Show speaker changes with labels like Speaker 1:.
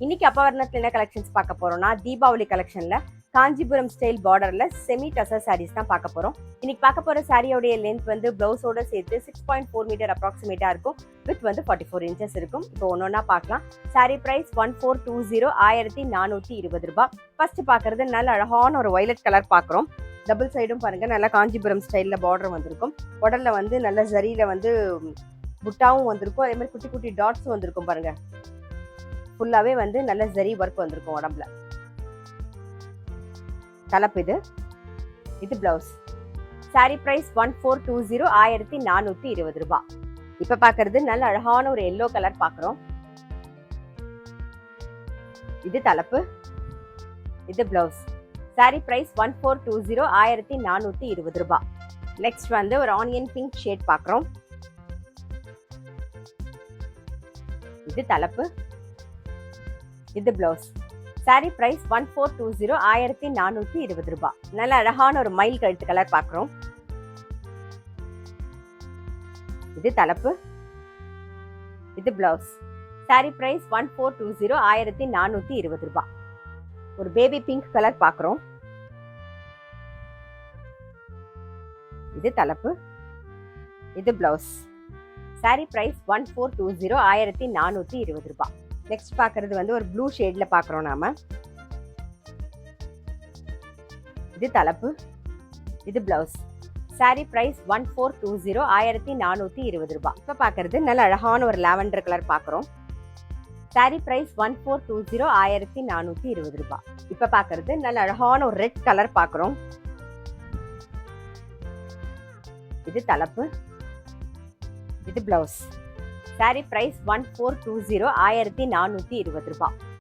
Speaker 1: இன்னைக்கு அப்பவர்ணத்துல என்ன கலெக்ஷன்ஸ் பார்க்க போறோம்னா தீபாவளி கலெக்ஷன்ல காஞ்சிபுரம் ஸ்டைல் பார்டர்ல செமி டசர் சாரீஸ் தான் பார்க்க போறோம். இன்னைக்கு பார்க்க போற சாரியோடைய லென்த் வந்து பிளவுஸோட சேர்த்து 6.4 மீட்டர் அப்ராக்சிமேட்டா இருக்கும். வித் வந்து 44 இன்ச்சஸ் இருக்கும். இப்போ ஒன்னொன்னா பார்க்கலாம். சாரி பிரைஸ் 1420 1420 ரூபாய். ஃபர்ஸ்ட் பார்க்கறது நல்ல அழகான ஒரு வயலட் கலர் பார்க்குறோம். டபுள் சைடும் பாருங்க நல்லா காஞ்சிபுரம் ஸ்டைல்ல பார்டர் வந்திருக்கும். உடல்ல வந்து நல்ல ஜரியில வந்து புட்டாவும் வந்திருக்கும். அதே மாதிரி குட்டி குட்டி டாட்ஸும் வந்திருக்கும் பாருங்க. ஃபுல்லாவே வந்து நல்ல ஜரி ஒர்க் வந்திருக்கும் உடம்புல. தலைப்பு இது பிளவுஸ். சாரி பிரைஸ் 1420 1420 ரூபாய். இப்ப பாக்குறது நல்ல அழகான ஒரு எல்லோ கலர் பாக்குறோம். இது தலைப்பு, இது பிளவுஸ். சாரி பிரைஸ் 1420 1420 ரூபாய். நெக்ஸ்ட் வந்து ஒரு ஆனியன் பிங்க் ஷேட் பாக்குறோம். இது தலைப்பு, இது பிளவுஸ். சாரி பிரைஸ் 1420 1420 ரூபாய். நல்ல அழகான ஒரு மயில் கழுத்து கலர் பாக்குறோம். இது தலைப்பு, இது பிளவுஸ். சாரி பிரைஸ் 1420 1420 ரூபாய். ஒரு பேபி பிங்க் கலர் பாக்குறோம். இது தலைப்பு, இது பிளவுஸ். சாரி பிரைஸ் 1420 1420 ரூபாய். நெக்ஸ்ட் பார்க்கறது வந்து ஒரு ப்ளூ ஷேட்ல பார்க்குறோம் நாம. இது தலைப்பு, இது பிளவுஸ். சாரி பிரைஸ் 1420 1420 ரூபாய். இப்போ பார்க்கறது நல்ல அழகான ஒரு லாவெண்டர் கலர் பார்க்குறோம். சாரி பிரைஸ் 1420 1420 ரூபாய். இப்போ பார்க்கறது நல்ல அழகான ஒரு ரெட் கலர் பார்க்குறோம். இது தலைப்பு, இது பிளவுஸ். சாரி பிரைஸ் 1420 1420 ரூபாய்.